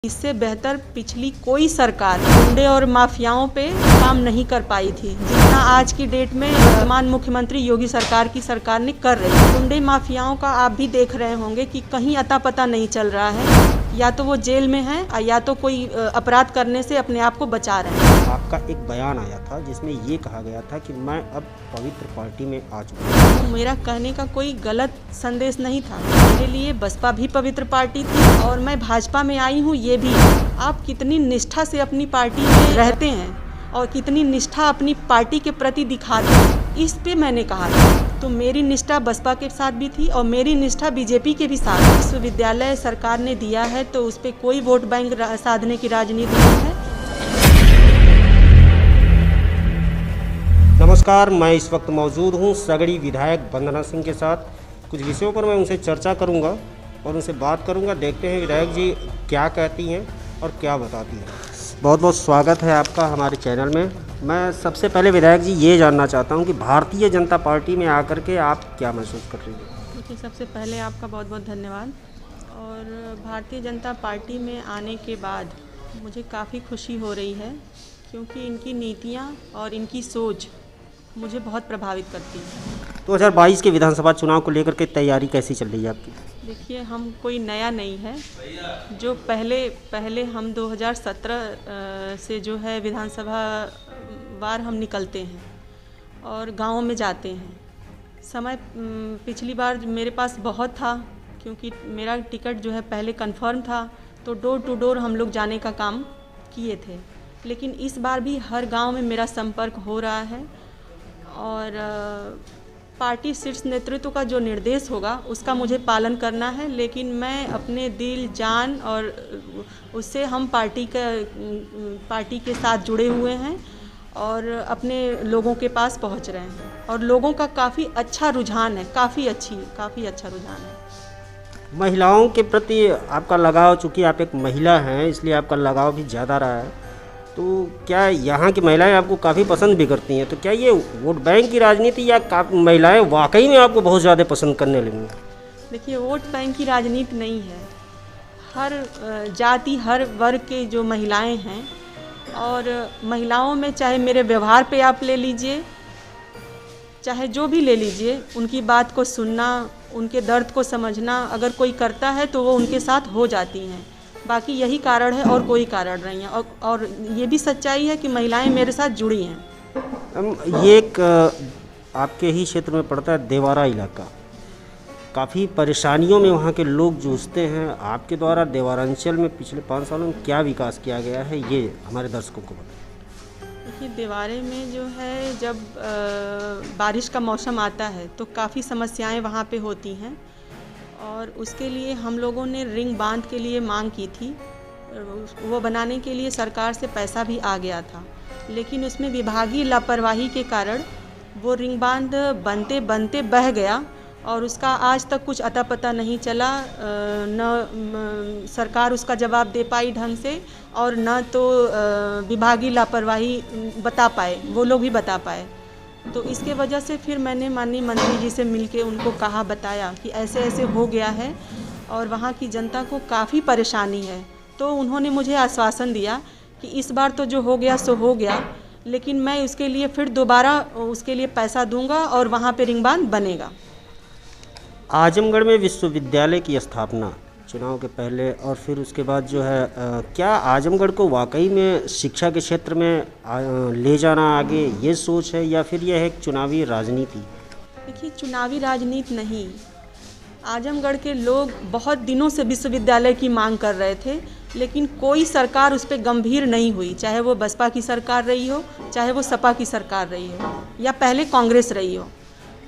इससे बेहतर पिछली कोई सरकार गुंडे और माफियाओं पे काम नहीं कर पाई थी जितना आज की डेट में वर्तमान मुख्यमंत्री योगी सरकार की सरकार ने कर रही है। गुंडे माफियाओं का आप भी देख रहे होंगे कि कहीं अता पता नहीं चल रहा है, या तो वो जेल में हैं या तो कोई अपराध करने से अपने आप को बचा रहे हैं। आपका एक बयान आया था जिसमें ये कहा गया था कि मैं अब पवित्र पार्टी में आ चुका हूँ। तो मेरा कहने का कोई गलत संदेश नहीं था। मेरे लिए बसपा भी पवित्र पार्टी थी और मैं भाजपा में आई हूँ ये भी। आप कितनी निष्ठा से अपनी पार्टी में रहते हैं और कितनी निष्ठा अपनी पार्टी के प्रति दिखाते हैं, इस पे मैंने कहा था। तो मेरी निष्ठा बसपा के साथ भी थी और मेरी निष्ठा बीजेपी के भी साथ। विश्वविद्यालय सरकार ने दिया है तो उस पर कोई वोट बैंक साधने की राजनीति नहीं है। नमस्कार, मैं इस वक्त मौजूद हूँ सगड़ी विधायक वंदना सिंह के साथ। कुछ विषयों पर मैं उनसे चर्चा करूँगा और उनसे बात करूँगा। देखते हैं विधायक जी क्या कहती हैं और क्या बताती हैं। बहुत बहुत स्वागत है आपका हमारे चैनल में। मैं सबसे पहले विधायक जी ये जानना चाहता हूँ कि भारतीय जनता पार्टी में आकर के आप क्या महसूस कर रही हैं? देखिए, सबसे पहले आपका बहुत बहुत धन्यवाद। और भारतीय जनता पार्टी में आने के बाद मुझे काफ़ी खुशी हो रही है, क्योंकि इनकी नीतियाँ और इनकी सोच मुझे बहुत प्रभावित करती है। 2022 के विधानसभा चुनाव को लेकर के तैयारी कैसी चल रही है आपकी? देखिए, हम कोई नया नहीं है। जो पहले हम 2017 से जो है विधानसभा बार हम निकलते हैं और गाँव में जाते हैं। समय पिछली बार मेरे पास बहुत था, क्योंकि मेरा टिकट जो है पहले कंफर्म था, तो डोर टू डोर हम लोग जाने का काम किए थे। लेकिन इस बार भी हर गांव में मेरा संपर्क हो रहा है और पार्टी शीर्ष नेतृत्व का जो निर्देश होगा उसका मुझे पालन करना है। लेकिन मैं अपने दिल जान और उससे हम पार्टी के साथ जुड़े हुए हैं और अपने लोगों के पास पहुंच रहे हैं और लोगों का काफ़ी अच्छा रुझान है, काफ़ी अच्छा रुझान है। महिलाओं के प्रति आपका लगाव, चूँकि आप एक महिला हैं इसलिए आपका लगाव भी ज़्यादा रहा है, तो क्या यहाँ की महिलाएं आपको काफ़ी पसंद भी करती हैं? तो क्या ये वोट बैंक की राजनीति या महिलाएं वाकई में आपको बहुत ज़्यादा पसंद करने लगी? देखिए, वोट बैंक की राजनीति नहीं है। हर जाति, हर वर्ग के जो महिलाएं हैं, और महिलाओं में चाहे मेरे व्यवहार पे आप ले लीजिए, चाहे जो भी ले लीजिए, उनकी बात को सुनना, उनके दर्द को समझना अगर कोई करता है तो वो उनके साथ हो जाती हैं। बाकी यही कारण है और कोई कारण नहीं है। और ये भी सच्चाई है कि महिलाएं मेरे साथ जुड़ी हैं। ये एक आपके ही क्षेत्र में पड़ता है देवारा इलाका। काफ़ी परेशानियों में वहाँ के लोग जूझते हैं। आपके द्वारा देवारांचल में पिछले 5 सालों में क्या विकास किया गया है, ये हमारे दर्शकों को बताएं। देखिए, देवारे में जो है जब बारिश का मौसम आता है तो काफ़ी समस्याएं वहाँ पे होती हैं और उसके लिए हम लोगों ने रिंग बांध के लिए मांग की थी। वो बनाने के लिए सरकार से पैसा भी आ गया था, लेकिन उसमें विभागीय लापरवाही के कारण वो रिंग बांध बनते बनते बह गया और उसका आज तक कुछ अता पता नहीं चला। न सरकार उसका जवाब दे पाई ढंग से और न तो विभागीय लापरवाही बता पाए, वो लोग भी बता पाए। तो इसके वजह से फिर मैंने माननीय मंत्री जी से मिलके उनको कहा, बताया कि ऐसे ऐसे हो गया है और वहाँ की जनता को काफ़ी परेशानी है। तो उन्होंने मुझे आश्वासन दिया कि इस बार तो जो हो गया सो हो गया, लेकिन मैं उसके लिए फिर दोबारा उसके लिए पैसा दूंगा और वहाँ पे रिंग बांध बनेगा। आजमगढ़ में विश्वविद्यालय की स्थापना चुनाव के पहले और फिर उसके बाद जो है क्या आजमगढ़ को वाकई में शिक्षा के क्षेत्र में ले जाना आगे, ये सोच है या फिर यह है एक चुनावी राजनीति? देखिए, चुनावी राजनीति नहीं। आजमगढ़ के लोग बहुत दिनों से विश्वविद्यालय की मांग कर रहे थे, लेकिन कोई सरकार उस पर गंभीर नहीं हुई। चाहे वो बसपा की सरकार रही हो, चाहे वो सपा की सरकार रही हो या पहले कांग्रेस रही हो,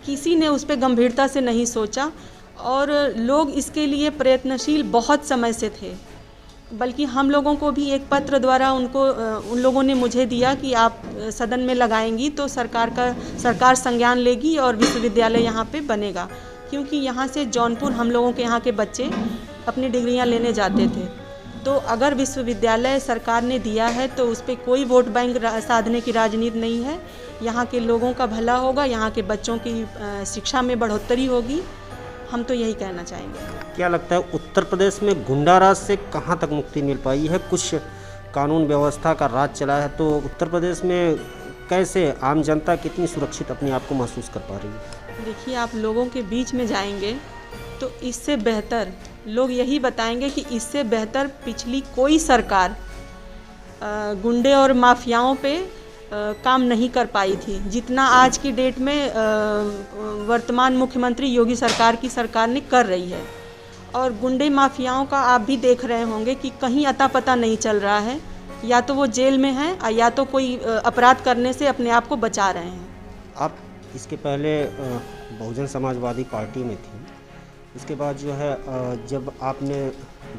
किसी ने उस पर गंभीरता से नहीं सोचा और लोग इसके लिए प्रयत्नशील बहुत समय से थे। बल्कि हम लोगों को भी एक पत्र द्वारा उन लोगों ने मुझे दिया कि आप सदन में लगाएंगी तो सरकार संज्ञान लेगी और विश्वविद्यालय यहाँ पे बनेगा। क्योंकि यहाँ से जौनपुर हम लोगों के यहाँ के बच्चे अपनी डिग्रियाँ लेने जाते थे। तो अगर विश्वविद्यालय सरकार ने दिया है तो उस पर कोई वोट बैंक साधने की राजनीति नहीं है। यहाँ के लोगों का भला होगा, यहाँ के बच्चों की शिक्षा में बढ़ोतरी होगी। हम तो यही कहना चाहेंगे। क्या लगता है उत्तर प्रदेश में गुंडा राज से कहाँ तक मुक्ति मिल पाई है? कुछ कानून व्यवस्था का राज चला है, तो उत्तर प्रदेश में कैसे आम जनता कितनी सुरक्षित अपने आप को महसूस कर पा रही है? देखिए, आप लोगों के बीच में जाएंगे तो इससे बेहतर लोग यही बताएंगे कि इससे बेहतर पिछली कोई सरकार गुंडे और माफियाओं पे काम नहीं कर पाई थी जितना आज की डेट में वर्तमान मुख्यमंत्री योगी सरकार की सरकार ने कर रही है। और गुंडे माफियाओं का आप भी देख रहे होंगे कि कहीं अता पता नहीं चल रहा है, या तो वो जेल में हैं या तो कोई अपराध करने से अपने आप को बचा रहे हैं। आप इसके पहले बहुजन समाजवादी पार्टी में थी, उसके बाद जो है जब आपने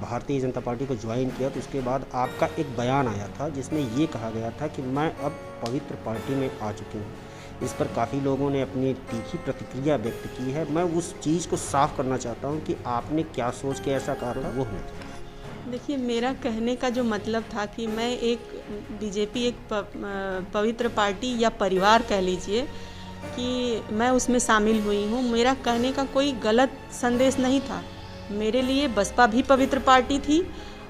भारतीय जनता पार्टी को ज्वाइन किया तो उसके बाद आपका एक बयान आया था जिसमें ये कहा गया था कि मैं अब पवित्र पार्टी में आ चुकी हूँ। इस पर काफ़ी लोगों ने अपनी तीखी प्रतिक्रिया व्यक्त की है। मैं उस चीज़ को साफ करना चाहता हूँ कि आपने क्या सोच के ऐसा कहा था, वो है। देखिए, मेरा कहने का जो मतलब था कि मैं एक बीजेपी एक पवित्र पार्टी या परिवार कह लीजिए कि मैं उसमें शामिल हुई हूँ। मेरा कहने का कोई गलत संदेश नहीं था। मेरे लिए बसपा भी पवित्र पार्टी थी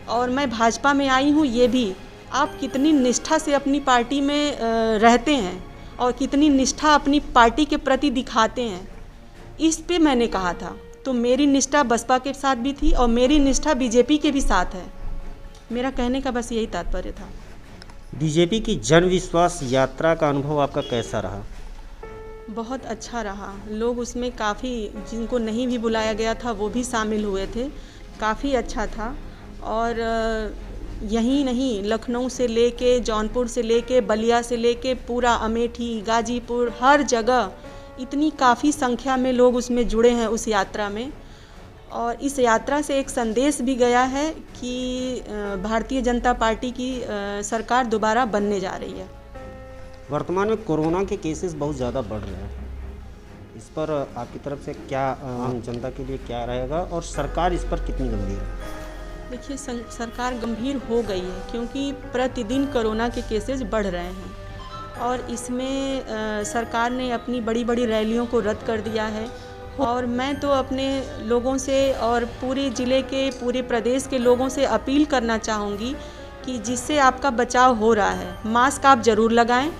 और मैं भाजपा में आई हूँ। ये भी आप कितनी निष्ठा से अपनी पार्टी में रहते हैं और कितनी निष्ठा अपनी पार्टी के प्रति दिखाते हैं, इस पे मैंने कहा था। तो मेरी निष्ठा बसपा के साथ भी थी और मेरी निष्ठा बीजेपी के भी साथ है। मेरा कहने का बस यही तात्पर्य था। बीजेपी की जन विश्वास यात्रा का अनुभव आपका कैसा रहा? बहुत अच्छा रहा। लोग उसमें काफ़ी, जिनको नहीं भी बुलाया गया था वो भी शामिल हुए थे। काफ़ी अच्छा था। और यहीं नहीं, लखनऊ से लेके, जौनपुर से लेके, बलिया से लेके, पूरा अमेठी, गाजीपुर, हर जगह इतनी काफ़ी संख्या में लोग उसमें जुड़े हैं उस यात्रा में। और इस यात्रा से एक संदेश भी गया है कि भारतीय जनता पार्टी की सरकार दोबारा बनने जा रही है। वर्तमान में कोरोना के केसेस बहुत ज़्यादा बढ़ रहे हैं, इस पर आपकी तरफ से क्या आम जनता के लिए क्या रहेगा और सरकार इस पर कितनी गंभीर है? देखिए, सरकार गंभीर हो गई है क्योंकि प्रतिदिन कोरोना के केसेस बढ़ रहे हैं और इसमें सरकार ने अपनी बड़ी बड़ी रैलियों को रद्द कर दिया है। और मैं तो अपने लोगों से और पूरे ज़िले के, पूरे प्रदेश के लोगों से अपील करना चाहूँगी कि जिससे आपका बचाव हो रहा है, मास्क आप ज़रूर लगाएं,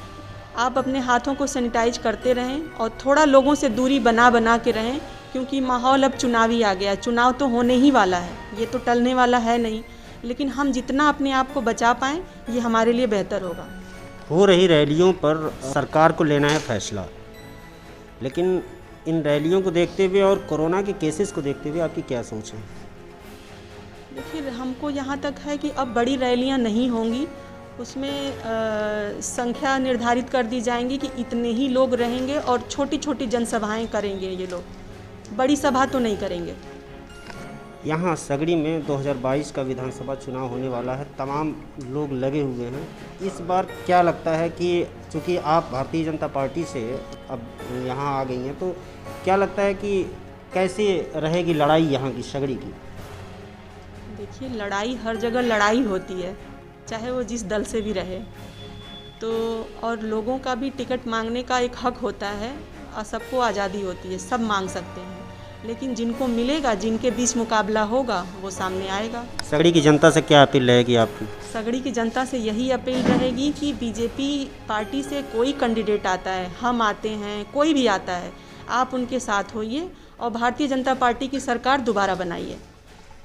आप अपने हाथों को सैनिटाइज करते रहें और थोड़ा लोगों से दूरी बना के रहें, क्योंकि माहौल अब चुनावी आ गया। चुनाव तो होने ही वाला है, ये तो टलने वाला है नहीं। लेकिन हम जितना अपने आप को बचा पाएँ ये हमारे लिए बेहतर होगा। हो रही रैलियों पर सरकार को लेना है फैसला, लेकिन इन रैलियों को देखते हुए और कोरोना के केसेस को देखते हुए आपकी क्या सोच है? देखिए, हमको यहाँ तक है कि अब बड़ी रैलियाँ नहीं होंगी, उसमें संख्या निर्धारित कर दी जाएंगी कि इतने ही लोग रहेंगे और छोटी छोटी जनसभाएं करेंगे ये लोग, बड़ी सभा तो नहीं करेंगे। यहाँ सगड़ी में 2022 का विधानसभा चुनाव होने वाला है, तमाम लोग लगे हुए हैं। इस बार क्या लगता है कि चूँकि आप भारतीय जनता पार्टी से अब यहाँ आ गई हैं, तो क्या लगता है कि कैसे रहेगी लड़ाई यहाँ की सगड़ी की? देखिए, लड़ाई हर जगह लड़ाई होती है, चाहे वो जिस दल से भी रहे। तो और लोगों का भी टिकट मांगने का एक हक होता है और सबको आज़ादी होती है, सब मांग सकते हैं। लेकिन जिनको मिलेगा, जिनके बीच मुकाबला होगा, वो सामने आएगा। सगड़ी की जनता से क्या अपील रहेगी आपकी? सगड़ी की जनता से यही अपील रहेगी कि बीजेपी पार्टी से कोई कैंडिडेट आता है, हम आते हैं, कोई भी आता है, आप उनके साथ होइए और भारतीय जनता पार्टी की सरकार दोबारा बनाइए।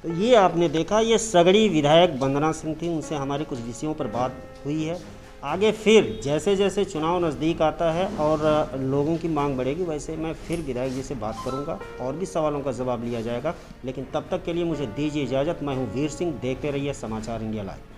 तो ये आपने देखा, ये सगड़ी विधायक वंदना सिंह थी, उनसे हमारी कुछ विषयों पर बात हुई है। आगे फिर जैसे जैसे चुनाव नज़दीक आता है और लोगों की मांग बढ़ेगी, वैसे मैं फिर विधायक जी से बात करूंगा और भी सवालों का जवाब लिया जाएगा। लेकिन तब तक के लिए मुझे दीजिए इजाज़त। मैं हूं वीर सिंह, देखते रहिए समाचार इंडिया लाइव।